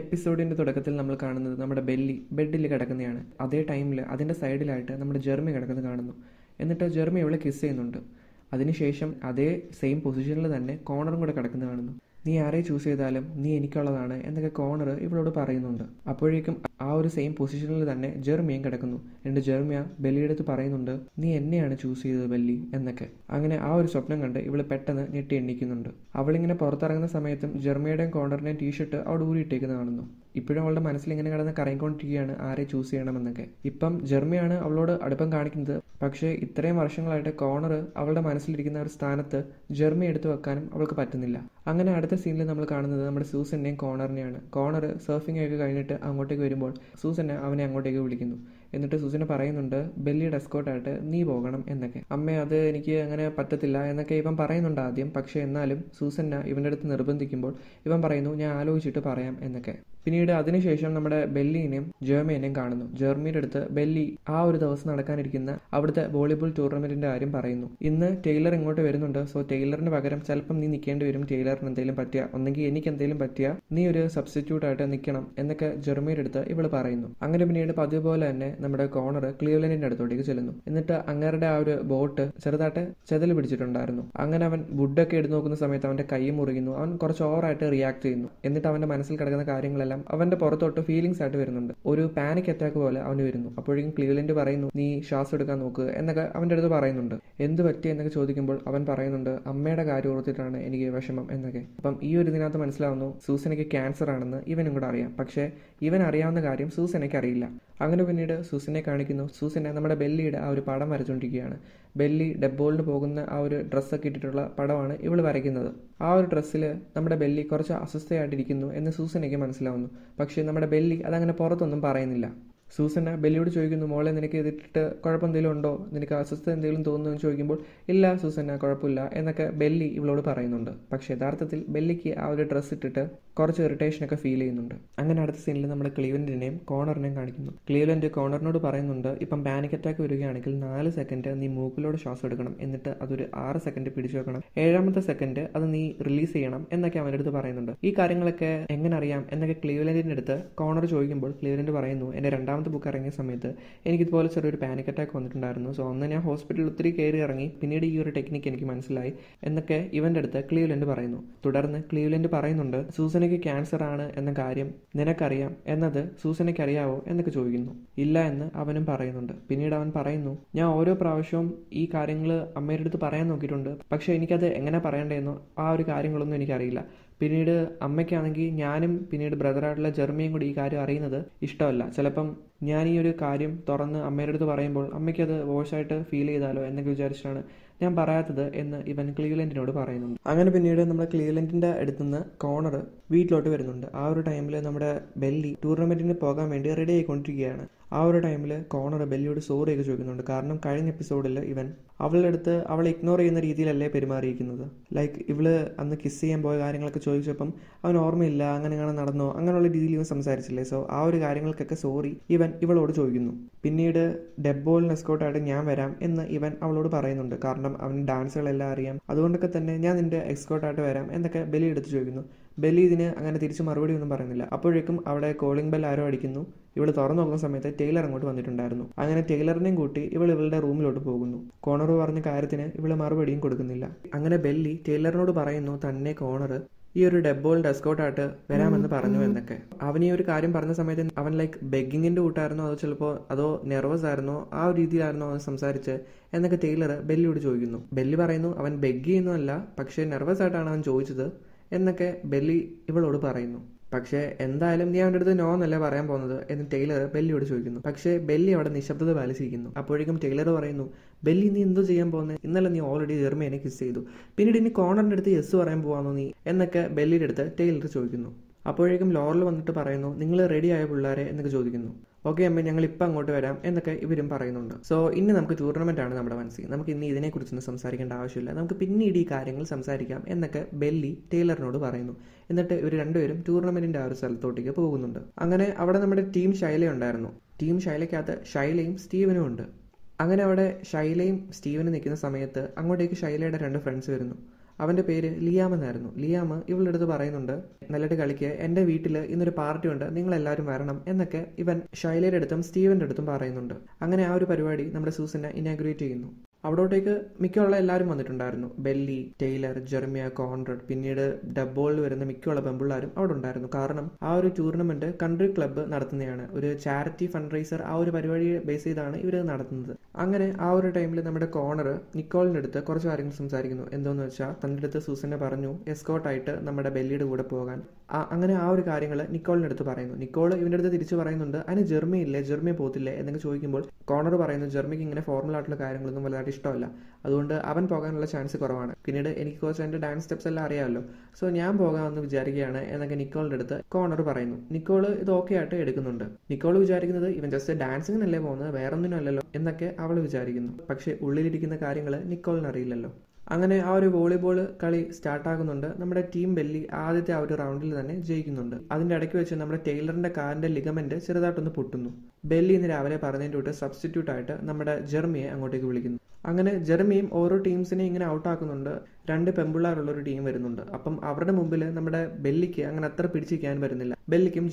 എപ്പിസോഡിൻ്റെ തുടക്കത്തിൽ നമ്മൾ കാണുന്നത് നമ്മുടെ ബെല്ലി ബെഡിൽ കിടക്കുന്നതാണ്. അതേ ടൈമിൽ അതിൻ്റെ സൈഡിലായിട്ട് നമ്മുടെ ജെർമി കിടക്കുന്നത് കാണുന്നു. എന്നിട്ട് ജെർമി അവളെ കിസ് ചെയ്യുന്നുണ്ട്. അതിനുശേഷം അതേ സെയിം പൊസിഷനിൽ തന്നെ കോണറും കൂടെ കിടക്കുന്നത് കാണുന്നു. നീ ആരെ ചൂസ് ചെയ്താലും നീ എനിക്കുള്ളതാണ് എന്നൊക്കെ കോണർ ഇവളോട് പറയുന്നുണ്ട്. അപ്പോഴേക്കും ആ ഒരു സെയിം പൊസിഷനിൽ തന്നെ ജെർമിയും കിടക്കുന്നു. എന്നിട്ട് ജെർമിയ ബെല്ലിയുടെ അടുത്ത് പറയുന്നുണ്ട്, നീ എന്നെയാണ് ചൂസ് ചെയ്തത് ബെല്ലി എന്നൊക്കെ. അങ്ങനെ ആ ഒരു സ്വപ്നം കണ്ട് ഇവള് പെട്ടെന്ന് ഞെട്ടി എണ്ണിക്കുന്നുണ്ട്. അവളിങ്ങനെ പുറത്തിറങ്ങുന്ന സമയത്തും ജെർമിയുടെയും കോണറിൻ്റെയും ടീഷർട്ട് അവിടെ ഊരിയിട്ടേക്കുന്നത് കാണുന്നു. ഇപ്പോഴും അവളുടെ മനസ്സിൽ ഇങ്ങനെ കിടന്ന് കറങ്ങിക്കൊണ്ടിരിക്കുകയാണ് ആരെ ചൂസ് ചെയ്യണമെന്നൊക്കെ. ഇപ്പം ജെർമിയാണ് അവളോട് അടുപ്പം കാണിക്കുന്നത്. പക്ഷേ ഇത്രയും വർഷങ്ങളായിട്ട് കോണർ അവളുടെ മനസ്സിലിരിക്കുന്ന ഒരു സ്ഥാനത്ത് ജെർമി എടുത്തു വെക്കാനും അവൾക്ക് പറ്റുന്നില്ല. അങ്ങനെ അടുത്ത സീനിൽ നമ്മൾ കാണുന്നത് നമ്മുടെ സൂസനെയും കോണറിനെയാണ്. കോണർ സർഫിംഗ് ഒക്കെ കഴിഞ്ഞിട്ട് അങ്ങോട്ടേക്ക് വരുമ്പോൾ സൂസനെ അവനെ അങ്ങോട്ടേക്ക് വിളിക്കുന്നു. എന്നിട്ട് സൂസനെ പറയുന്നുണ്ട്, ബെല്ലിയുടെ എസ്കോർട്ടായിട്ട് നീ പോകണം എന്നൊക്കെ. അമ്മ അത് എനിക്ക് അങ്ങനെ പറ്റത്തില്ല എന്നൊക്കെ ഇവൻ പറയുന്നുണ്ട് ആദ്യം. പക്ഷേ എന്നാലും സൂസന്ന ഇവൻ്റെ അടുത്ത് നിർബന്ധിക്കുമ്പോൾ ഇവൻ പറയുന്നു, ഞാൻ ആലോചിച്ചിട്ട് പറയാം എന്നൊക്കെ. പിന്നീട് അതിനുശേഷം നമ്മുടെ ബെല്ലിനെയും ജെർമിയെയും കാണുന്നു. ജെർമിയുടെ അടുത്ത് ബെല്ലി ആ ഒരു ദിവസം നടക്കാനിരിക്കുന്ന അവിടുത്തെ വോളിബോൾ ടൂർണമെന്റിന്റെ കാര്യം പറയുന്നു. ഇന്ന് ടൈലർ ഇങ്ങോട്ട് വരുന്നുണ്ട്. സോ ടൈലറിന് പകരം ചിലപ്പം നീ നിൽക്കേണ്ടി വരും. ടൈലറിന് എന്തെങ്കിലും പറ്റിയ ഒന്നെങ്കിൽ എനിക്ക് എന്തെങ്കിലും പറ്റിയ നീ ഒരു സബ്സ്റ്റിറ്റ്യൂട്ട് ആയിട്ട് നിൽക്കണം എന്നൊക്കെ ജെർമിയുടെ അടുത്ത് ഇവള് പറയുന്നു. അങ്ങനെ പിന്നീട് പതിവ് പോലെ തന്നെ നമ്മുടെ കോണർ ക്ലീവ്ലൻഡിന്റെ അടുത്തോട്ടേക്ക് ചെല്ലുന്നു. എന്നിട്ട് അങ്ങേരുടെ ആ ഒരു ബോട്ട് ചെറുതായിട്ട് ചെതല് പിടിച്ചിട്ടുണ്ടായിരുന്നു. അങ്ങനെ അവൻ വുഡൊക്കെ എടുത്ത് നോക്കുന്ന സമയത്ത് അവന്റെ കൈ മുറിയുന്നു. അവൻ കുറച്ച് ഓവറായിട്ട് റിയാക്ട് ചെയ്യുന്നു. എന്നിട്ട് അവന്റെ മനസ്സിൽ കിടക്കുന്ന കാര്യങ്ങളെല്ലാം അവന്റെ പുറത്തോട്ട് ഫീലിംഗ്സ് ആയിട്ട് വരുന്നുണ്ട്. ഒരു പാനിക് അറ്റാക്ക് പോലെ അവന് വരുന്നു. അപ്പോഴേക്കും ക്ലീവ്ലൻഡ് പറയുന്നു, നീ ശ്വാസം എടുക്കാൻ നോക്ക് എന്നൊക്കെ അവന്റെ അടുത്ത് പറയുന്നുണ്ട്. എന്ത് പറ്റി എന്നൊക്കെ ചോദിക്കുമ്പോൾ അവൻ പറയുന്നുണ്ട്, അമ്മയുടെ കാര്യം ഓർത്തിട്ടാണ് എനിക്ക് വിഷമം എന്നൊക്കെ. അപ്പം ഈ ഒരു ഇതിനകത്ത് മനസ്സിലാവുന്നു സൂസനയ്ക്ക് ക്യാൻസർ ആണെന്ന് ഇവനും കൂടെ അറിയാം. പക്ഷേ ഇവൻ അറിയാവുന്ന കാര്യം സൂസനയ്ക്ക് അറിയില്ല. അങ്ങനെ പിന്നീട് സൂസനെ കാണിക്കുന്നു. സൂസനെ നമ്മുടെ ബെല്ലിയുടെ ആ ഒരു പടം വരച്ചുകൊണ്ടിരിക്കുകയാണ്. ബെല്ലി ഡെഡ്ബോളിന് പോകുന്ന ആ ഒരു ഡ്രസ്സൊക്കെ ഇട്ടിട്ടുള്ള പടമാണ് ഇവള് വരയ്ക്കുന്നത്. ആ ഒരു ഡ്രസ്സിൽ നമ്മുടെ ബെല്ലി കുറച്ച് അസ്വസ്ഥയായിട്ടിരിക്കുന്നു എന്ന് സൂസനയ്ക്ക് മനസ്സിലാവുന്നു. പക്ഷേ നമ്മുടെ ബെല്ലി അതങ്ങനെ പുറത്തൊന്നും പറയുന്നില്ല. സൂസന ബെല്ലിയോട് ചോദിക്കുന്നു, മോളെ നിനക്ക് ഇതിട്ടിട്ട് കുഴപ്പം എന്തെങ്കിലും ഉണ്ടോ, നിനക്ക് അസ്വസ്ഥത എന്തെങ്കിലും തോന്നുന്നു എന്ന് ചോദിക്കുമ്പോൾ ഇല്ല സൂസന കുഴപ്പമില്ല എന്നൊക്കെ ബെല്ലി ഇവളോട് പറയുന്നുണ്ട്. പക്ഷേ യഥാർത്ഥത്തിൽ ബെല്ലിക്ക് ആ ഒരു ഡ്രസ്സ് ഇട്ടിട്ട് കുറച്ച് ഇറിറ്റേഷനൊക്കെ ഫീൽ ചെയ്യുന്നുണ്ട്. അങ്ങനെ അടുത്ത സീനിൽ നമ്മുടെ ക്ലീവ്ലൻഡിനെയും കോണറിനെയും കാണിക്കുന്നു. ക്ലീവ്ലൻഡ് കോണറിനോട് പറയുന്നുണ്ട്, ഇപ്പം പാനിക് അറ്റാക്ക് വരികയാണെങ്കിൽ 4 സെക്കൻഡ് നീ മൂക്കിലൂടെ ശ്വാസം എടുക്കണം. എന്നിട്ട് അതൊരു 6 സെക്കൻഡ് പിടിച്ചു വെക്കണം. 7ാമത്തെ സെക്കൻഡ് അത് നീ റിലീസ് ചെയ്യണം എന്നൊക്കെ അവൻ്റെ അടുത്ത് പറയുന്നുണ്ട്. ഈ കാര്യങ്ങളൊക്കെ എങ്ങനെ അറിയാം എന്നൊക്കെ ക്ലീവ്ലൻഡിൻ്റെ അടുത്ത് കോണർ ചോദിക്കുമ്പോൾ ക്ലീവ്ലൻഡ് പറയുന്നു, എൻ്റെ 2ാമത്തെ ബുക്ക് ഇറങ്ങിയ സമയത്ത് എനിക്കിതുപോലെ ചെറിയൊരു പാനിക് അറ്റാക്ക് വന്നിട്ടുണ്ടായിരുന്നു. സോ അന്ന് ഞാൻ ഹോസ്പിറ്റലിൽ ഒത്തിരി കയറി ഇറങ്ങി. പിന്നീട് ഈ ഒരു ടെക്നിക്ക് എനിക്ക് മനസ്സിലായി എന്നൊക്കെ ഇവൻ്റെ അടുത്ത് ക്ലീവ്ലൻഡ് പറയുന്നു. തുടർന്ന് ക്ലീവ്ലൻഡ് പറയുന്നുണ്ട്, സൂസനയ്ക്ക് ക്യാൻസർ ആണ് എന്ന കാര്യം നിനക്കറിയാം എന്നത് സൂസനയ്ക്ക് അറിയാവോ എന്നൊക്കെ ചോദിക്കുന്നു. ഇല്ല എന്ന് അവനും പറയുന്നുണ്ട്. പിന്നീട് അവൻ പറയുന്നു, ഞാൻ ഓരോ പ്രാവശ്യവും ഈ കാര്യങ്ങൾ അമ്മയുടെ അടുത്ത് പറയാൻ നോക്കിയിട്ടുണ്ട്. പക്ഷേ എനിക്കത് എങ്ങനെ പറയണ്ടേന്നോ ആ ഒരു കാര്യങ്ങളൊന്നും എനിക്കറിയില്ല. പിന്നീട് അമ്മയ്ക്കാണെങ്കിൽ ഞാനും പിന്നീട് ബ്രദറായിട്ടുള്ള ജെർമിയും കൂടി ഈ കാര്യം അറിയുന്നത് ഇഷ്ടമല്ല. ചിലപ്പം ഞാൻ ഈ ഒരു കാര്യം തുറന്ന് അമ്മയുടെ അടുത്ത് പറയുമ്പോൾ അമ്മയ്ക്കത് വോയിസായിട്ട് ഫീൽ ചെയ്താലോ എന്നൊക്കെ വിചാരിച്ചിട്ടാണ് ഞാൻ പറയാത്തത് എന്ന് ഇവൻ ക്ലീവ്ലൻഡിനോട് പറയുന്നുണ്ട്. അങ്ങനെ പിന്നീട് നമ്മുടെ ക്ലീവ്ലൻഡിന്റെ അടുത്തുനിന്ന് കോണർ വീട്ടിലോട്ട് വരുന്നുണ്ട്. ആ ഒരു ടൈമിൽ നമ്മുടെ ബെല്ലി ടൂർണമെന്റിന് പോകാൻ വേണ്ടി റെഡി ആയിക്കൊണ്ടിരിക്കുകയാണ്. ആ ഒരു ടൈമിൽ കോണർ ബെല്ലിയോട് സോറിയൊക്കെ ചോദിക്കുന്നുണ്ട്. കാരണം കഴിഞ്ഞ എപ്പിസോഡിൽ ഇവൻ അവളുടെ അടുത്ത് അവളെ ഇഗ്നോർ ചെയ്യുന്ന രീതിയിലല്ലേ പെരുമാറിയിരിക്കുന്നത്. ലൈക്ക് ഇവള് അന്ന് കിസ് ചെയ്യാൻ പോയ കാര്യങ്ങളൊക്കെ ചോദിച്ചപ്പം അവൻ ഓർമ്മയില്ല, അങ്ങനെ നടന്നോ അങ്ങനെയുള്ള രീതിയിൽ ഇവൻ സംസാരിച്ചില്ലേ. സോ ആ ഒരു കാര്യങ്ങൾക്കൊക്കെ സോറി ഇവൻ ഇവളോട് ചോദിക്കുന്നു. പിന്നീട് ഡെഡ്ബോളിന് എസ്കോർട്ടായിട്ട് ഞാൻ വരാം എന്ന് ഇവൻ അവളോട് പറയുന്നുണ്ട്. കാരണം അവന് ഡാൻസുകളെല്ലാം അറിയാം. അതുകൊണ്ടൊക്കെ തന്നെ ഞാൻ നിന്റെ എസ്കോർട്ടായിട്ട് വരാം എന്നൊക്കെ ബെല്ലി എടുത്ത് ചോദിക്കുന്നു. ബെല്ലി ഇതിന് അങ്ങനെ തിരിച്ച് മറുപടി ഒന്നും പറയുന്നില്ല. അപ്പോഴേക്കും അവിടെ കോളിംഗ് ബെൽ ആരോ അടിക്കുന്നു. ഇവള് തുറന്നു നോക്കുന്ന സമയത്ത് ടൈലർ അങ്ങോട്ട് വന്നിട്ടുണ്ടായിരുന്നു. അങ്ങനെ ടൈലറിനെയും കൂട്ടി ഇവളുടെ റൂമിലോട്ട് പോകുന്നു. കോണർ പറഞ്ഞ കാര്യത്തിന് ഇവള് മറുപടിയും കൊടുക്കുന്നില്ല. അങ്ങനെ ബെല്ലി ടൈലറിനോട് പറയുന്നു, തന്നെ കോണർ ഈ ഒരു ഡെഡ്ബോളിന്റെ എസ്കോർട്ടായിട്ട് വരാമെന്ന് പറഞ്ഞു എന്നൊക്കെ. അവൻ ഈ ഒരു കാര്യം പറഞ്ഞ സമയത്ത് അവൻ ലൈക്ക് ബെഗിങ്ങിന്റെ കൂട്ടായിരുന്നോ അതോ ചിലപ്പോൾ അതോ നെർവസ് ആയിരുന്നോ ആ ഒരു രീതിയിലായിരുന്നോ അവൻ സംസാരിച്ച് എന്നൊക്കെ ടൈലർ ബെല്ലിയോട് ചോദിക്കുന്നു. ബെല്ലി പറയുന്നു അവൻ ബെഗ് ചെയ്യുന്നതല്ല, പക്ഷേ നെർവസ് ആയിട്ടാണ് അവൻ ചോദിച്ചത് എന്നൊക്കെ ബെല്ലി ഇവളോട് പറയുന്നു. പക്ഷേ എന്തായാലും നീ അവൻ്റെ അടുത്ത് നോ എന്നല്ലേ പറയാൻ പോകുന്നത് എന്ന് ടൈലർ ബെല്ലിയോട് ചോദിക്കുന്നു. പക്ഷേ ബെല്ലി അവിടെ നിശബ്ദത പാലിച്ചിരിക്കുന്നു. അപ്പോഴേക്കും ടൈലർ പറയുന്നു, ബെല്ലി നീ എന്തോ ചെയ്യാൻ പോകുന്നത്? ഇന്നലെ നീ ഓൾറെഡി ജെർമിയെ കിസ് ചെയ്തു. പിന്നീട് ഇനി കോണറിൻ്റെ അടുത്ത് യെസ് പറയാൻ പോവാന്നോ നീ എന്നൊക്കെ ബെല്ലിയുടെ അടുത്ത് ടൈലർ ചോദിക്കുന്നു. അപ്പോഴേക്കും ലോറൽ വന്നിട്ട് പറയുന്നു, നിങ്ങൾ റെഡി ആയ പിള്ളേരെ എന്നൊക്കെ ചോദിക്കുന്നു. ഓക്കെ അമ്മ, ഞങ്ങൾ ഇപ്പം അങ്ങോട്ട് വരാം എന്നൊക്കെ ഇവരും പറയുന്നുണ്ട്. സോ ഇന്ന് നമുക്ക് ടൂർണമെന്റ് ആണ് നമ്മുടെ മനസ്സിൽ. നമുക്ക് ഇന്ന് ഇതിനെക്കുറിച്ചൊന്നും സംസാരിക്കേണ്ട ആവശ്യമില്ല, നമുക്ക് പിന്നീട് ഈ കാര്യങ്ങൾ സംസാരിക്കാം എന്നൊക്കെ ബെല്ലി ടൈലറിനോട് പറയുന്നു. എന്നിട്ട് ഇവർ രണ്ടുപേരും ടൂർണമെന്റിന്റെ ആ ഒരു സ്ഥലത്തോട്ടേക്ക് പോകുന്നുണ്ട്. അങ്ങനെ അവിടെ നമ്മുടെ ടീം ഷൈല ഉണ്ടായിരുന്നു. ടീം ഷൈലയ്ക്കകത്ത് ഷൈലയും സ്റ്റീവനും ഉണ്ട്. അങ്ങനെ അവിടെ ഷൈലയും സ്റ്റീവനും നിൽക്കുന്ന സമയത്ത് അങ്ങോട്ടേക്ക് ഷൈലയുടെ 2 ഫ്രണ്ട്സ് വരുന്നു. അവൻ്റെ പേര് ലിയാം എന്നായിരുന്നു. ലിയാം ഇവളുടെ അടുത്ത് പറയുന്നുണ്ട്, നല്ലൊരു കളിക്ക് എൻ്റെ വീട്ടിൽ ഇന്നൊരു പാർട്ടി ഉണ്ട്, നിങ്ങളെല്ലാവരും വരണം എന്നൊക്കെ ഇവൻ ഷൈലയുടെ അടുത്തും സ്റ്റീവൻ്റെ അടുത്തും പറയുന്നുണ്ട്. അങ്ങനെ ആ ഒരു പരിപാടി നമ്മുടെ സൂസന്നെ ഇനാഗ്രേറ്റ് ചെയ്യുന്നു. അവിടോട്ടേക്ക് മിക്കുള്ള എല്ലാവരും വന്നിട്ടുണ്ടായിരുന്നു. ബെല്ലി, ടൈലർ, ജെർമിയ, കോൺറഡ്, പിന്നീട് ഡബ്ബോളിൽ വരുന്ന മിക്കുള്ള പെമ്പിള്ളാരും അവിടെ ഉണ്ടായിരുന്നു. കാരണം ആ ഒരു ടൂർണമെന്റ് കൺട്രി ക്ലബ്ബ് നടത്തുന്നതാണ്, ഒരു ചാരിറ്റി ഫണ്ട് റൈസർ. ആ ഒരു പരിപാടിയെ ബേസ് ചെയ്താണ് ഇവർ നടത്തുന്നത്. അങ്ങനെ ആ ഒരു ടൈമിൽ നമ്മുടെ കോണർ നിക്കോളിൻ്റെ അടുത്ത് കുറച്ച് കാര്യങ്ങൾ സംസാരിക്കുന്നു. എന്തോന്ന് വെച്ചാൽ തൻ്റെ അടുത്ത് സൂസന്നെ പറഞ്ഞു എസ്കോട്ടായിട്ട് നമ്മുടെ ബെല്ലിയുടെ കൂടെ പോകാൻ. അങ്ങനെ ആ ഒരു കാര്യങ്ങൾ നിക്കോളിൻ്റെ അടുത്ത് പറയുന്നു. നിക്കോൾ ഇവൻ്റെ അടുത്ത് തിരിച്ചു പറയുന്നുണ്ട്, അതിന് ജെർമിയില്ലേ, ജെർമിയ പോത്തില്ലേ എന്നൊക്കെ ചോദിക്കുമ്പോൾ കോണർ പറയുന്നു ജെർമിക്ക് ഇങ്ങനെ ഫോർമൽ ആയിട്ടുള്ള കാര്യങ്ങളൊന്നും വലുതായിട്ട് ഇഷ്ടമല്ല, അതുകൊണ്ട് അവൻ പോകാനുള്ള ചാൻസ് കുറവാണ്. പിന്നീട് എനിക്ക് കുറച്ച് എൻ്റെ ഡാൻസ് സ്റ്റെപ്സ് എല്ലാം അറിയാമല്ലോ, സോ ഞാൻ പോകാമെന്ന് വിചാരിക്കുകയാണ് എന്നൊക്കെ നിക്കോളിൻ്റെ അടുത്ത് കോണർ പറയുന്നു. നിക്കോൾ ഇത് ഓക്കെ ആയിട്ട് എടുക്കുന്നുണ്ട്. നിക്കോൾ വിചാരിക്കുന്നത് ഇവൻ ജസ്റ്റ് ഡാൻസിങ്ങിനല്ലേ പോകുന്നത്, വേറൊന്നിനും അല്ലല്ലോ എന്നൊക്കെ അവൾ വിചാരിക്കുന്നു. പക്ഷേ ഉള്ളിലിരിക്കുന്ന കാര്യങ്ങൾ നിക്കോളിന് അറിയില്ലല്ലോ. അങ്ങനെ ആ ഒരു വോളിബോൾ കളി സ്റ്റാർട്ടാകുന്നുണ്ട്. നമ്മുടെ ടീം ബെല്ലി ആദ്യത്തെ ആ ഒരു റൗണ്ടിൽ തന്നെ ജയിക്കുന്നുണ്ട്. അതിൻ്റെ ഇടയ്ക്ക് വെച്ച് നമ്മുടെ ടൈലറിൻ്റെ കാലിൻ്റെ ലിഗമെന്റ് ചെറുതായിട്ടൊന്ന് പൊട്ടുന്നു. ബെല്ലി ഇന്ന് രാവിലെ പറഞ്ഞതിൻ്റെ തൊട്ട് സബ്സ്റ്റിറ്റ്യൂട്ട് ആയിട്ട് നമ്മുടെ ജെർമിയെ അങ്ങോട്ടേക്ക് വിളിക്കുന്നു. അങ്ങനെ ജെർമിയും ഓരോ ടീംസിനെ ഇങ്ങനെ ഔട്ടാക്കുന്നുണ്ട്. 2 പെമ്പിള്ളാരുള്ളൊരു ടീം വരുന്നുണ്ട്. അപ്പം അവരുടെ മുമ്പിൽ നമ്മുടെ ബെല്ലിക്ക് അങ്ങനെ അത്ര പിടിച്ചിരിക്കാൻ വരുന്നില്ല. ബെല്ലിക്കും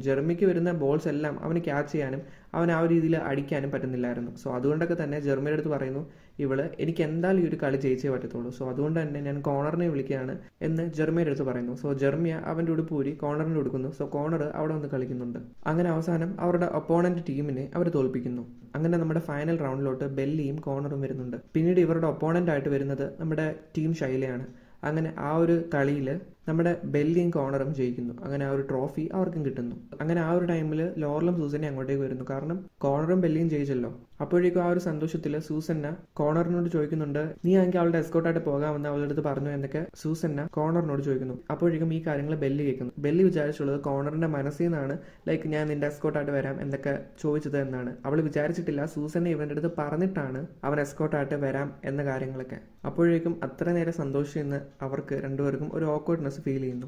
ജെർമിക്ക് വരുന്ന ബോൾസ് എല്ലാം അവന് ക്യാച്ച് ചെയ്യാനും അവൻ ആ ഒരു രീതിയിൽ അടിക്കാനും പറ്റുന്നില്ലായിരുന്നു. സോ അതുകൊണ്ടൊക്കെ തന്നെ ജെർമിയുടെ അടുത്ത് പറയുന്നു, ഇവള് എനിക്ക് എന്തായാലും ഈ ഒരു കളി ജയിച്ചേ പറ്റത്തുള്ളൂ, സോ അതുകൊണ്ട് തന്നെ ഞാൻ കോണറിനെ വിളിക്കുകയാണ് എന്ന് ജെർമിയുടെ അടുത്ത് പറയുന്നു. സോ ജെർമിയ അവൻ്റെ ഉടുപ്പൂരി കോണറിന് കൊടുക്കുന്നു. സോ കോണർ അവിടെ വന്ന് കളിക്കുന്നുണ്ട്. അങ്ങനെ അവസാനം അവരുടെ ഒപ്പോണന്റ് ടീമിനെ അവർ തോൽപ്പിക്കുന്നു. അങ്ങനെ നമ്മുടെ ഫൈനൽ റൗണ്ടിലോട്ട് ബെല്ലിയും കോണറും വരുന്നുണ്ട്. പിന്നീട് ഇവരുടെ ഒപ്പോണന്റ് ആയിട്ട് വരുന്നത് നമ്മുടെ ടീം ഷൈലയാണ്. അങ്ങനെ ആ ഒരു കളിയിൽ നമ്മുടെ ബെല്ലിയും കോണറും ജയിക്കുന്നു. അങ്ങനെ ആ ഒരു ട്രോഫി അവർക്കും കിട്ടുന്നു. അങ്ങനെ ആ ഒരു ടൈമിൽ ലോറലും സൂസന്നെ അങ്ങോട്ടേക്ക് വരുന്നു. കാരണം കോണറും ബെല്ലിയും ജയിച്ചല്ലോ. അപ്പോഴേക്കും ആ ഒരു സന്തോഷത്തിൽ സൂസന്ന കോണറിനോട് ചോദിക്കുന്നുണ്ട്, നീ ആണെങ്കിൽ അവളുടെ എസ്കോട്ടായിട്ട് പോകാമെന്ന് അവളുടെ അടുത്ത് പറഞ്ഞു എന്നൊക്കെ സൂസന്ന കോണറിനോട് ചോദിക്കുന്നു. അപ്പോഴേക്കും ഈ കാര്യങ്ങൾ ബെല്ലി കേൾക്കുന്നു. ബെല്ലി വിചാരിച്ചുള്ളത് കോണറിന്റെ മനസ്സിൽ നിന്നാണ് ലൈക്ക് ഞാൻ നിന്റെ എസ്കോട്ടായിട്ട് വരാം എന്നൊക്കെ ചോദിച്ചത് എന്നാണ്. അവൾ വിചാരിച്ചിട്ടില്ല സൂസന്നെ ഇവന്റെ അടുത്ത് പറഞ്ഞിട്ടാണ് അവൻ എസ്കോട്ടായിട്ട് വരാം എന്ന കാര്യങ്ങളൊക്കെ. അപ്പോഴേക്കും അത്ര നേരം സന്തോഷിച്ചെന്ന് അവർക്ക് രണ്ടുപേർക്കും ഒരു ഓക്വേർഡ്നെസ് ഫീൽ ചെയ്യുന്നു.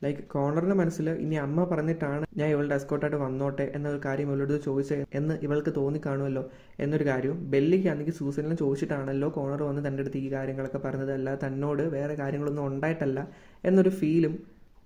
ലൈക്ക് കോണറിന്റെ മനസ്സിൽ ഇനി അമ്മ പറഞ്ഞിട്ടാണ് ഞാൻ ഇവളുടെ എസ്കോട്ടായിട്ട് വന്നോട്ടെ എന്നൊരു കാര്യം ഇവളോട് ചോദിച്ചത് എന്ന് ഇവൾക്ക് തോന്നിക്കാണുമല്ലോ എന്നൊരു കാര്യവും. ബെല്ലിക്ക് ആണെങ്കിൽ സൂസനിലും ചോദിച്ചിട്ടാണല്ലോ കോണർ വന്ന് തൻ്റെ അടുത്ത് ഈ കാര്യങ്ങളൊക്കെ പറഞ്ഞത്, അല്ല തന്നോട് വേറെ കാര്യങ്ങളൊന്നും ഉണ്ടായിട്ടല്ല എന്നൊരു ഫീലും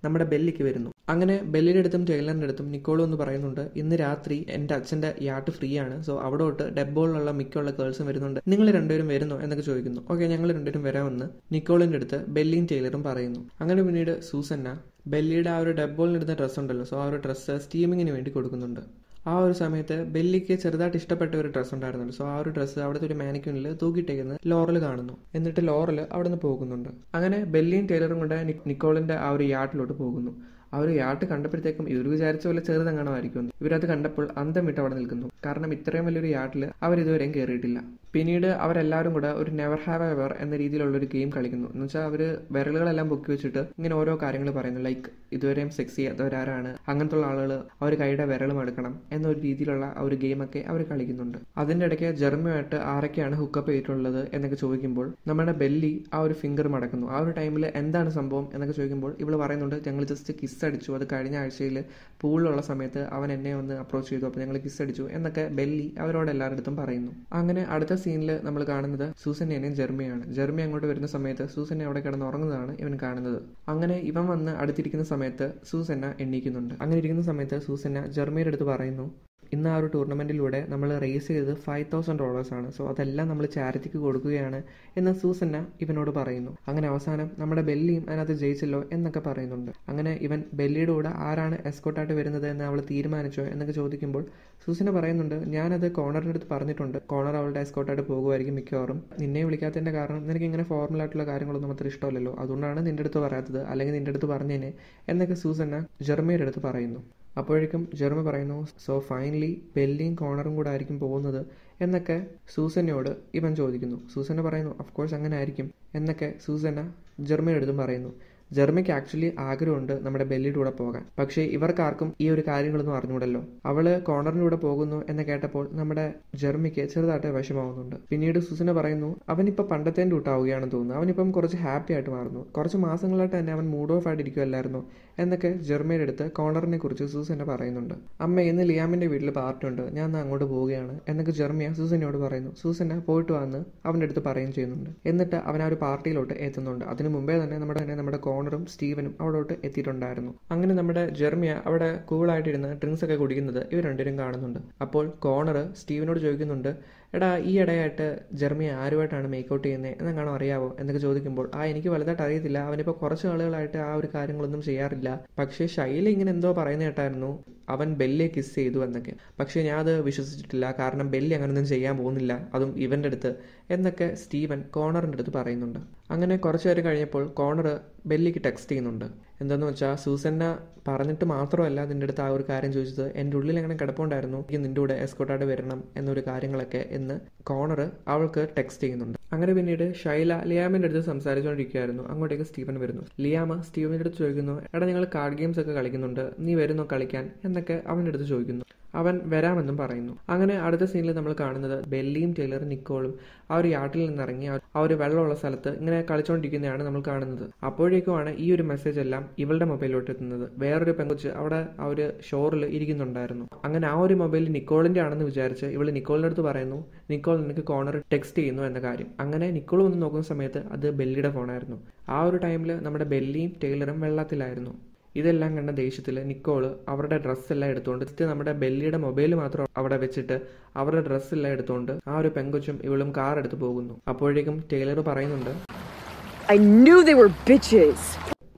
നമ്മുടെ ബെല്ലിക്ക് വരുന്നു. അങ്ങനെ ബെല്ലിയുടെ അടുത്തും ടൈലറിൻ്റെ അടുത്തും നിക്കോളും ഒന്ന് പറയുന്നുണ്ട്, ഇന്ന് രാത്രി എൻ്റെ അച്ഛൻ്റെ യാട്ട് ഫ്രീ ആണ്, സോ അവിടോട്ട് ഡെബ്ബോളിലുള്ള മിക്കുള്ള ഗേൾസും വരുന്നുണ്ട്, നിങ്ങൾ രണ്ടുപേരും വരുന്നോ എന്നൊക്കെ ചോദിക്കുന്നു. ഓക്കെ, ഞങ്ങൾ രണ്ടുപേരും വരാമെന്ന് നിക്കോളിൻ്റെ അടുത്ത് ബെല്ലിയും ടൈലറും പറയുന്നു. അങ്ങനെ പിന്നീട് സൂസന്ന ബെല്ലിയുടെ ആ ഒരു ഡെബ്ബോളിനെടുത്ത ഡ്രസ്സ് ഉണ്ടല്ലോ, സോ ആ ഒരു ഡ്രസ്സ് സ്റ്റീമിങ്ങിന് വേണ്ടി കൊടുക്കുന്നുണ്ട്. ആ ഒരു സമയത്ത് ബെല്ലിക്ക് ചെറുതായിട്ട് ഇഷ്ടപ്പെട്ട ഒരു ഡ്രസ്സ് ഉണ്ടായിരുന്നുണ്ട്. സോ ആ ഒരു ഡ്രസ്സ് അവിടുത്തെ ഒരു മാനിക്യൂണിൽ തൂക്കിയിട്ടേക്കുന്നത് ലോറൽ കാണുന്നു. എന്നിട്ട് ലോറൽ അവിടെ നിന്ന് പോകുന്നുണ്ട്. അങ്ങനെ ബെല്ലിയും ടൈലറും കൊണ്ട് നിക്കോളിന്റെ ആ ഒരു യാട്ടിലോട്ട് പോകുന്നു. ആ ഒരു യാട്ട് കണ്ടപ്പോഴത്തേക്കും ഇവർ വിചാരിച്ച പോലെ ചെറുതങ്ങാണമായിരിക്കും. ഇവരത് കണ്ടപ്പോൾ അന്തം വിട്ട് അവിടെ നിൽക്കുന്നു. കാരണം ഇത്രയും വലിയൊരു യാട്ടിൽ അവരിതുവരെയും കയറിയിട്ടില്ല. പിന്നീട് അവരെല്ലാവരും കൂടെ ഒരു നെവർ ഹാവ് എവർ എന്ന രീതിയിലുള്ള ഒരു ഗെയിം കളിക്കുന്നു. എന്ന് വെച്ചാൽ അവർ വിരലുകളെല്ലാം പൊക്കി വെച്ചിട്ട് ഇങ്ങനെ ഓരോ കാര്യങ്ങൾ പറയുന്നു. ലൈക്ക് ഇതുവരെയും സെക്സ് ചെയ്യാത്തവരാരാണ്, അങ്ങനത്തെ ആളുകൾ അവർ കൈയുടെ വിരലും എടുക്കണം എന്നൊരു രീതിയിലുള്ള ആ ഒരു ഗെയിമൊക്കെ അവർ കളിക്കുന്നുണ്ട്. അതിൻ്റെ ഇടയ്ക്ക് ജെർമിയുമായിട്ട് ആരൊക്കെയാണ് ഹുക്കപ്പ് ചെയ്തിട്ടുള്ളത് എന്നൊക്കെ ചോദിക്കുമ്പോൾ നമ്മുടെ ബെല്ലി ആ ഒരു ഫിംഗർ മടക്കുന്നു. ആ ഒരു ടൈമിൽ എന്താണ് സംഭവം എന്നൊക്കെ ചോദിക്കുമ്പോൾ ഇവൾ പറയുന്നുണ്ട്, ഞങ്ങൾ ജസ്റ്റ് കിസ് അടിച്ചു, അത് കഴിഞ്ഞ ആഴ്ചയിൽ പൂളിലുള്ള സമയത്ത് അവൻ എന്നെ ഒന്ന് അപ്രോച്ച് ചെയ്തു, അപ്പോൾ ഞങ്ങൾ കിസ് അടിച്ചു എന്നൊക്കെ ബെല്ലി അവരോട് എല്ലാവരുടെ അടുത്തും പറയുന്നു. അങ്ങനെ അടുത്ത സീനിൽ നമ്മൾ കാണുന്നത് സൂസന്നേനെയും ജെർമിയാണ്. ജെർമി അങ്ങോട്ട് വരുന്ന സമയത്ത് സൂസന്നെ അവിടെ കിടന്ന് ഉറങ്ങുന്നതാണ് ഇവൻ കാണുന്നത്. അങ്ങനെ ഇവൻ വന്ന് അടുത്തിരിക്കുന്ന സമയത്ത് സൂസന്ന എണ്ണീക്കുന്നുണ്ട്. അങ്ങനെ ഇരിക്കുന്ന സമയത്ത് സൂസന്ന ജെർമിയുടെ അടുത്ത് പറയുന്നു, ഇന്ന് ആ ഒരു ടൂർണമെന്റിലൂടെ നമ്മൾ റേസ് ചെയ്തത് $5,000 ആണ്, സോ അതെല്ലാം നമ്മൾ ചാരിറ്റിക്ക് കൊടുക്കുകയാണ് എന്ന് സൂസന്ന ഇവനോട് പറയുന്നു. അങ്ങനെ അവസാനം നമ്മുടെ ബെല്ലിയും അതിനകത്ത് ജയിച്ചല്ലോ എന്നൊക്കെ പറയുന്നുണ്ട്. അങ്ങനെ ഇവൻ ബെല്ലിയുടെ കൂടെ ആരാണ് എസ്കോട്ടായിട്ട് വരുന്നത് എന്ന് അവൾ തീരുമാനിച്ചോ എന്നൊക്കെ ചോദിക്കുമ്പോൾ സൂസന്ന പറയുന്നുണ്ട്, ഞാനത് കോണറിൻ്റെ അടുത്ത് പറഞ്ഞിട്ടുണ്ട്, കോണർ അവളുടെ എസ്കോട്ടായിട്ട് പോകുമായിരിക്കും മിക്കവാറും. നിന്നെ വിളിക്കാത്തതിൻ്റെ കാരണം നിനക്ക് ഇങ്ങനെ ഫോർമൽ ആയിട്ടുള്ള കാര്യങ്ങളൊന്നും അത്ര ഇഷ്ടമല്ലല്ലോ, അതുകൊണ്ടാണ് നിന്റെ അടുത്ത് പറയാത്തത്, അല്ലെങ്കിൽ നിന്റെ അടുത്ത് പറഞ്ഞേനെ എന്നൊക്കെ സൂസന്ന ജെർമിയുടെ അടുത്ത് പറയുന്നു. അപ്പോഴേക്കും ജെർമി പറയുന്നു, സോ ഫൈനലി ബെല്ലിയും കോണറും കൂടെ ആയിരിക്കും പോകുന്നത് എന്നൊക്കെ സൂസന്നയോട് ഇവൻ ചോദിക്കുന്നു. സൂസന്ന പറയുന്നു, ഓഫ്കോഴ്സ് അങ്ങനെ ആയിരിക്കും എന്നൊക്കെ സൂസന്ന ജെർമിയുടെ അടുത്തും പറയുന്നു. ജെർമിക്ക് ആക്ച്വലി ആഗ്രഹമുണ്ട് നമ്മുടെ ബെല്ലിയുടെ കൂടെ പോകാൻ, പക്ഷേ ഇവർക്കാർക്കും ഈ ഒരു കാര്യങ്ങളൊന്നും അറിഞ്ഞൂടല്ലോ. അവള് കോണറിന്റെ കൂടെ പോകുന്നു എന്ന് കേട്ടപ്പോൾ നമ്മുടെ ജെർമിക്ക് ചെറുതായിട്ട് വിഷമാവുന്നുണ്ട്. പിന്നീട് സൂസന പറയുന്നു, അവനിപ്പോൾ പണ്ടത്തെ ഡൂട്ടാവുകയാണെന്ന് തോന്നുന്നു, അവനിപ്പം കുറച്ച് ഹാപ്പി ആയിട്ട് മാറുന്നു, കുറച്ച് മാസങ്ങളായിട്ട് തന്നെ അവൻ മൂഡ് ഓഫ് ആയിട്ടിരിക്കുമല്ലായിരുന്നു എന്നൊക്കെ ജെർമിയുടെ അടുത്ത് കോണറിനെ കുറിച്ച് സൂസന്നെ പറയുന്നുണ്ട്. അമ്മ ഇന്ന് ലിയാമിന്റെ വീട്ടിൽ പാർട്ടി ഉണ്ട്, ഞാൻ അങ്ങോട്ട് പോവുകയാണ് എന്നൊക്കെ ജെർമിയ സൂസന്നയോട് പറയുന്നു. സൂസന്ന പോയിട്ട് വന്ന് അവൻ്റെ അടുത്ത് പറയുകയും ചെയ്യുന്നുണ്ട്. എന്നിട്ട് അവൻ ആ ഒരു പാർട്ടിയിലോട്ട് എത്തുന്നുണ്ട്. അതിനു മുമ്പേ തന്നെ നമ്മുടെ കോണറും സ്റ്റീവനും അവിടോട്ട് എത്തിയിട്ടുണ്ടായിരുന്നു. അങ്ങനെ നമ്മുടെ ജെർമിയ അവിടെ കൂളായിട്ടിരുന്ന് ഡ്രിങ്ക്സ് ഒക്കെ കുടിക്കുന്നത് ഇവർ രണ്ടുപേരും കാണുന്നുണ്ട്. അപ്പോൾ കോണർ സ്റ്റീവനോട് ചോദിക്കുന്നുണ്ട്, എടാ ഈ ഇടയായിട്ട് ജെർമിയ ആരുമായിട്ടാണ് മേക്കൗട്ട് ചെയ്യുന്നത് എന്നെങ്ങാണോ അറിയാവോ എന്നൊക്കെ ചോദിക്കുമ്പോൾ എനിക്ക് വലുതായിട്ട് അറിയത്തില്ല, അവനിപ്പോൾ കുറച്ച് ആളുകളായിട്ട് ആ ഒരു കാര്യങ്ങളൊന്നും ചെയ്യാറില്ല, പക്ഷേ ശൈലി ഇങ്ങനെ എന്തോ പറയുന്ന കേട്ടായിരുന്നു അവൻ ബെല്ലിയെ കിസ് ചെയ്തു എന്നൊക്കെ. പക്ഷേ ഞാൻ അത് വിശ്വസിച്ചിട്ടില്ല, കാരണം ബെല്ലി അങ്ങനെയൊന്നും ചെയ്യാൻ പോകുന്നില്ല, അതും ഇവൻ്റെ അടുത്ത് എന്നൊക്കെ സ്റ്റീവൻ കോണറിൻ്റെ അടുത്ത് പറയുന്നുണ്ട്. അങ്ങനെ കുറച്ച് നേരം കഴിഞ്ഞപ്പോൾ കോണർ ബെല്ലിക്ക് ടെക്സ്റ്റ് ചെയ്യുന്നുണ്ട്. എന്താണെന്ന് വെച്ചാൽ സൂസന്ന പറഞ്ഞിട്ട് മാത്രമല്ല നിൻ്റെ അടുത്ത് ആ ഒരു കാര്യം ചോദിച്ചത്, എൻ്റെ ഉള്ളിൽ അങ്ങനെ കിടപ്പുണ്ടായിരുന്നു എനിക്ക് നിൻ്റെ കൂടെ എസ്കോർട്ടായിട്ട് വരണം എന്നൊരു കാര്യങ്ങളൊക്കെ എന്ന് കോണർ അവൾക്ക് ടെക്സ്റ്റ് ചെയ്യുന്നുണ്ട്. അങ്ങനെ പിന്നീട് ഷൈല ലിയാമിൻ്റെ അടുത്ത് സംസാരിച്ചുകൊണ്ടിരിക്കുകയായിരുന്നു. അങ്ങോട്ടേക്ക് സ്റ്റീവൻ വരുന്നു. ലിയാമ സ്റ്റീവൻ്റെ അടുത്ത് ചോദിക്കുന്നു, എടാ നിങ്ങൾ കാർഡ് ഗെയിംസ് ഒക്കെ കളിക്കുന്നുണ്ട്, നീ വരുന്നോ കളിക്കാൻ എന്നൊക്കെ അവൻ്റെ അടുത്ത് ചോദിക്കുന്നു. അവൻ വരാമെന്നും പറയുന്നു. അങ്ങനെ അടുത്ത സീനിൽ നമ്മൾ കാണുന്നത് ബെല്ലിയും ടൈലറും നിക്കോളും ആ ഒരു യാട്ടിൽ നിന്നിറങ്ങി ആ ഒരു വെള്ളമുള്ള സ്ഥലത്ത് ഇങ്ങനെ കളിച്ചുകൊണ്ടിരിക്കുന്നതാണ് നമ്മൾ കാണുന്നത്. അപ്പോഴേക്കുമാണ് ഈ ഒരു മെസ്സേജ് എല്ലാം ഇവളുടെ മൊബൈലിലോട്ട് എത്തുന്നത്. വേറൊരു പെങ്കൊച്ച് അവിടെ ആ ഒരു ഷോറിൽ ഇരിക്കുന്നുണ്ടായിരുന്നു. അങ്ങനെ ആ ഒരു മൊബൈൽ നിക്കോളിന്റെ ആണെന്ന് വിചാരിച്ച് ഇവള് നിക്കോളിന്റെ അടുത്ത് പറയുന്നു, നിക്കോൾ നിനക്ക് കോണർ ടെക്സ്റ്റ് ചെയ്യുന്നു എന്ന കാര്യം. അങ്ങനെ നിക്കോൾ വന്ന് നോക്കുന്ന സമയത്ത് അത് ബെല്ലിയുടെ ഫോണായിരുന്നു. ആ ഒരു ടൈമിൽ നമ്മുടെ ബെല്ലിയും ടൈലറും വെള്ളത്തിലായിരുന്നു. ഇതെല്ലാം കണ്ട ദേഷ്യത്തിൽ നിക്കോള് അവരുടെ ഡ്രസ്സെല്ലാം എടുത്തുകൊണ്ട് നമ്മുടെ ബെല്ലിയുടെ മൊബൈൽ മാത്രം അവിടെ വെച്ചിട്ട് അവരുടെ ഡ്രസ്സെല്ലാം എടുത്തുകൊണ്ട് ആ ഒരു പെങ്കൊച്ചും ഇവളും കാർ എടുത്ത് പോകുന്നു. അപ്പോഴേക്കും ടൈലർ പറയുന്നുണ്ട്,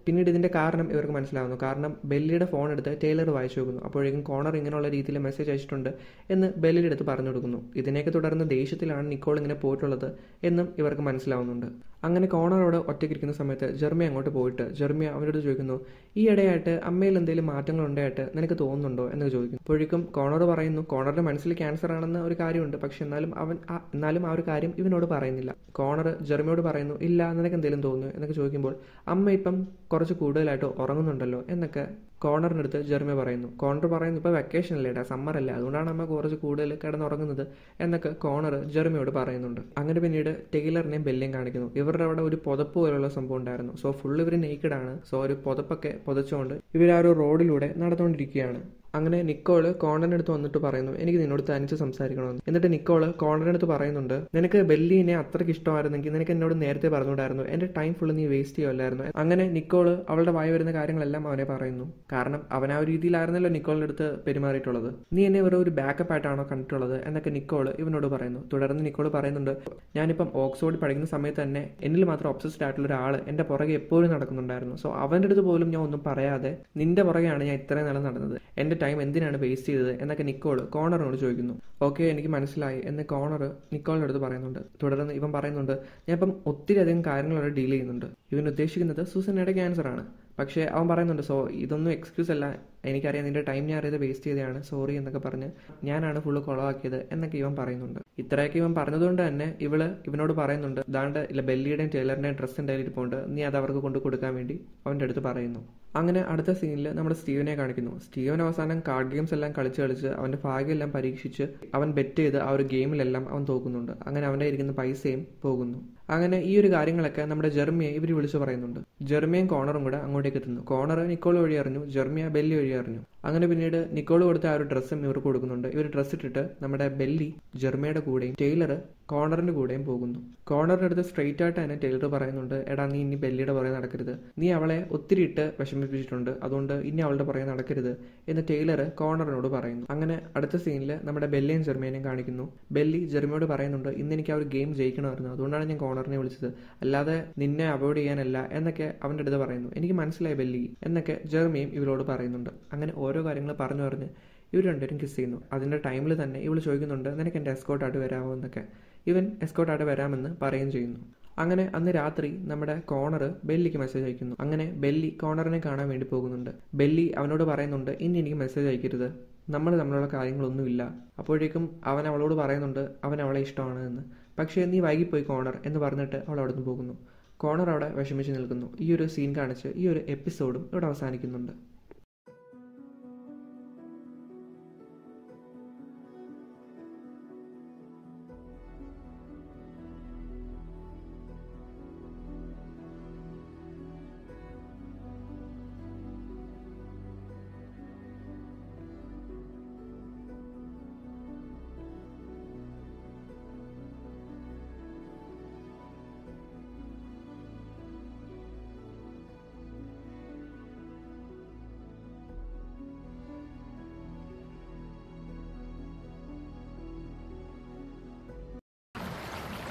പിന്നീട് ഇതിന്റെ കാരണം ഇവർക്ക് മനസ്സിലാവുന്നു. കാരണം ബെല്ലിയുടെ ഫോൺ എടുത്ത് ടൈലർ വായിച്ചു നോക്കുന്നു. അപ്പോഴേക്കും കോണർ ഇങ്ങനെയുള്ള രീതിയിൽ മെസ്സേജ് അയച്ചിട്ടുണ്ട് എന്ന് ബെല്ലിയുടെ അടുത്ത് പറഞ്ഞു കൊടുക്കുന്നു. ഇതിനെയൊക്കെ തുടർന്ന് ദേഷ്യത്തിലാണ് നിക്കോൾ ഇങ്ങനെ പോയിട്ടുള്ളത് എന്നും ഇവർക്ക് മനസ്സിലാവുന്നുണ്ട്. അങ്ങനെ കോണറോട് ഒറ്റയ്ക്കിരിക്കുന്ന സമയത്ത് ജെർമിയ അങ്ങോട്ട് പോയിട്ട് ജെർമിയ അവനോട് ചോദിക്കുന്നു, ഈ ഇടയായിട്ട് അമ്മയിൽ എന്തെങ്കിലും മാറ്റങ്ങൾ ഉണ്ടായിട്ട് നിനക്ക് തോന്നുന്നുണ്ടോ എന്ന് ചോദിക്കുന്നു. അപ്പോഴേക്കും കോണർ പറയുന്നു കോണറിന്റെ മനസ്സിൽ ക്യാൻസർ ആണെന്ന് ഒരു കാര്യമുണ്ട്, പക്ഷെ എന്നാലും ആ ഒരു കാര്യം ഇവനോട് പറയുന്നില്ല. കോണർ ജെർമിയോട് പറയുന്നു, ഇല്ല നിനക്ക് എന്തെങ്കിലും തോന്നുന്നു എന്നൊക്കെ ചോദിക്കുമ്പോൾ അമ്മ ഇപ്പം കുറച്ച് കൂടുതലായിട്ട് ഉറങ്ങുന്നുണ്ടല്ലോ എന്നൊക്കെ കോണറിൻ്റെ അടുത്ത് ജെർമിയ പറയുന്നു. കോണർ പറയുന്നു, ഇപ്പോൾ വെക്കേഷൻ അല്ലേടാ, സമ്മർ അല്ലേ, അതുകൊണ്ടാണ് അമ്മ കുറച്ച് കൂടുതൽ കിടന്നുറങ്ങുന്നത് എന്നൊക്കെ കോണർ ജെർമിയോട് പറയുന്നുണ്ട്. അങ്ങനെ പിന്നീട് ടൈലറിനെയും ബെല്ലിയും കാണിക്കുന്നു. ഇവരുടെ അവിടെ ഒരു പുതപ്പ് പോലുള്ള സംഭവം ഉണ്ടായിരുന്നു. സോ ഫുൾ ഇവർ നേക്കഡാണ്. സോ ഒരു പുതപ്പൊക്കെ പുതച്ചുകൊണ്ട് ഇവർ ആ ഒരു റോഡിലൂടെ നടന്നുകൊണ്ടിരിക്കുകയാണ്. അങ്ങനെ നിക്കോള് കോണറിന്റെ അടുത്ത് വന്നിട്ട് പറയുന്നു, എനിക്ക് നിന്നോട് തനിച്ച് സംസാരിക്കണമെന്ന്. എന്നിട്ട് നിക്കോള് കോണറിന്റെ അടുത്ത് പറയുന്നുണ്ട്, നിനക്ക് ബെല്ലിനെ അത്രയ്ക്ക് ഇഷ്ടമായിരുന്നെങ്കിൽ നിനക്ക് എന്നോട് നേരത്തെ പറഞ്ഞുകൂടായിരുന്നു, എന്റെ ടൈം ഫുള്ള് നീ വേസ്റ്റ് ചെയ്യുമല്ലായിരുന്നു. അങ്ങനെ നിക്കോള് അവളുടെ വായി വരുന്ന കാര്യങ്ങളെല്ലാം അവനെ പറയുന്നു. കാരണം അവൻ ആ ഒരു രീതിയിലായിരുന്നല്ലോ നിക്കോളിന്റെ അടുത്ത് പെരുമാറിയിട്ടുള്ളത്. നീ എന്നെ വെറും ഒരു ബാക്കപ്പ് ആയിട്ടാണോ കണ്ടിട്ടുള്ളത് എന്നൊക്കെ നിക്കോള് ഇവനോട് പറയുന്നു. തുടർന്ന് നിക്കോള് പറയുന്നുണ്ട്, ഞാനിപ്പം ഓക്സ്ഫോർഡിൽ പഠിക്കുന്ന സമയത്ത് തന്നെ എന്നിൽ മാത്രം ഒബ്സസ്ഡ് ആയിട്ടുള്ള ഒരാൾ എന്റെ പുറകെ എപ്പോഴും നടക്കുന്നുണ്ടായിരുന്നു. സോ അവന്റെ അടുത്ത് പോലും ഞാൻ ഒന്നും പറയാതെ നിന്റെ പുറകെയാണ് ഞാൻ ഇത്രയും നാളെ നടന്നത്, എന്റെ ടൈം എന്തിനാണ് വേസ്റ്റ് ചെയ്തത് എന്നൊക്കെ നിക്കോൾ കോണറിനോട് ചോദിക്കുന്നു. ഓക്കെ എനിക്ക് മനസ്സിലായി എന്ന് കോണർ നിക്കോളിന്റെ അടുത്ത് പറയുന്നുണ്ട്. തുടർന്ന് ഇവൻ പറയുന്നുണ്ട്, ഞാൻ ഇപ്പം ഒത്തിരി അധികം കാര്യങ്ങളോട് ഡീൽ ചെയ്യുന്നുണ്ട്. ഇവൻ ഉദ്ദേശിക്കുന്നത് സൂസന്നയുടെ ക്യാൻസർ ആണ്. പക്ഷേ അവൻ പറയുന്നുണ്ട്, സോ ഇതൊന്നും എക്സ്ക്യൂസ് അല്ല, എനിക്കറിയാം നിന്റെ ടൈം ഞാൻ അറിയാതെ വേസ്റ്റ് ചെയ്തതാണ്, സോറി എന്നൊക്കെ പറഞ്ഞ് ഞാനാണ് ഫുള്ള് കുളവാക്കിയത് എന്നൊക്കെ ഇവൻ പറയുന്നുണ്ട്. ഇത്രയൊക്കെ ഇവൻ പറഞ്ഞതുകൊണ്ട് തന്നെ ഇവനോട് പറയുന്നുണ്ട്, ദാണ്ട് ഇല്ല ബെല്ലിയുടെയും ടൈലറിന്റെയും ഡ്രസ്സ് എൻ്റെ ഇരിപ്പുണ്ട്, നീ അത് അവർക്ക് കൊണ്ടു കൊടുക്കാൻ വേണ്ടി അവൻ്റെ അടുത്ത് പറയുന്നു. അങ്ങനെ അടുത്ത സീനിൽ നമ്മുടെ സ്റ്റീവനെ കാണിക്കുന്നു. സ്റ്റീവൻ അവസാനം കാർഡ് ഗെയിംസ് എല്ലാം കളിച്ച് അവന്റെ ഭാഗ്യമെല്ലാം പരീക്ഷിച്ച് അവൻ ബെറ്റ് ചെയ്ത് ആ ഒരു ഗെയിമിലെല്ലാം അവൻ തോക്കുന്നുണ്ട്. അങ്ങനെ അവൻ്റെ ഇരിക്കുന്ന പൈസയും പോകുന്നു. അങ്ങനെ ഈ ഒരു കാര്യങ്ങളൊക്കെ നമ്മുടെ ജെർമിയെ ഇവർ വിളിച്ചു പറയുന്നുണ്ട്. ജെർമിയും കോണറും കൂടെ അങ്ങോട്ടേക്ക് എത്തുന്നു. കോണർ നിക്കോൾ വഴി അറിഞ്ഞു, ജെർമിയ ബെല്ലി വഴി അറിഞ്ഞു. അങ്ങനെ പിന്നീട് നിക്കോൾ കൊടുത്ത ആ ഒരു ഡ്രസ്സും ഇവർക്ക് കൊടുക്കുന്നുണ്ട്. ഇവർ ഡ്രസ്സ് ഇട്ടിട്ട് നമ്മുടെ ബെല്ലി ജെർമിയയുടെ കൂടെയും ടൈലർ കോണറിന്റെ കൂടെയും പോകുന്നു. കോണറിന്റെ അടുത്ത് സ്ട്രെയിറ്റ് ആയിട്ട് തന്നെ ടൈലർ പറയുന്നുണ്ട്, എടാ നീ ഇനി ബെല്ലിയുടെ പുറകെ നടക്കരുത്, നീ അവളെ ഒത്തിരി ഇട്ട് വിഷമിപ്പിച്ചിട്ടുണ്ട്, അതുകൊണ്ട് ഇനി അവളുടെ പുറകെ നടക്കരുത് എന്ന് ടൈലർ കോണറിനോട് പറയുന്നു. അങ്ങനെ അടുത്ത സീനിൽ നമ്മുടെ ബെല്ലിയും ജെർമിയനെയും കാണിക്കുന്നു. ബെല്ലി ജെർമിയോട് പറയുന്നുണ്ട്, ഇന്ന് എനിക്ക് ആ ഒരു ഗെയിം ജയിക്കണമായിരുന്നു, അതുകൊണ്ടാണ് ഞാൻ കോണറിനെ വിളിച്ചത്, അല്ലാതെ നിന്നെ അവോയ്ഡ് ചെയ്യാനല്ല എന്നൊക്കെ അവൻ്റെ അടുത്ത് പറയുന്നു. എനിക്ക് മനസ്സിലായി ബെല്ലി എന്നൊക്കെ ജെർമിയും ഇവരോട് പറയുന്നുണ്ട്. അങ്ങനെ ഓരോ കാര്യങ്ങൾ പറഞ്ഞു പറഞ്ഞ് ഇവർ രണ്ടുപേരും കിസ് ചെയ്യുന്നു. അതിൻ്റെ ടൈമിൽ തന്നെ ഇവൾ ചോദിക്കുന്നുണ്ട്, നിനക്ക് എൻ്റെ എസ്കോർട്ടായിട്ട് വരാമോ എന്നൊക്കെ. ഇവൻ എസ്കോർട്ടായിട്ട് വരാമെന്ന് പറയുകയും ചെയ്യുന്നു. അങ്ങനെ അന്ന് രാത്രി നമ്മുടെ കോണർ ബെല്ലിക്ക് മെസ്സേജ് അയക്കുന്നു. അങ്ങനെ ബെല്ലി കോണറിനെ കാണാൻ വേണ്ടി പോകുന്നുണ്ട്. ബെല്ലി അവനോട് പറയുന്നുണ്ട്, ഇനി എനിക്ക് മെസ്സേജ് അയക്കരുത്, നമ്മൾ തമ്മിലുള്ള കാര്യങ്ങളൊന്നുമില്ല. അപ്പോഴേക്കും അവൻ അവളോട് പറയുന്നുണ്ട് അവൻ അവളെ ഇഷ്ടമാണ് എന്ന്. പക്ഷേ നീ വൈകിപ്പോയി കോണർ എന്ന് പറഞ്ഞിട്ട് അവൾ അവിടെ നിന്ന് പോകുന്നു. കോണർ അവിടെ വിഷമിച്ച് നിൽക്കുന്നു. ഈ ഒരു സീൻ കാണിച്ച് ഈ ഒരു എപ്പിസോഡും ഇവിടെ അവസാനിക്കുന്നുണ്ട്.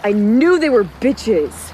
I knew they were bitches.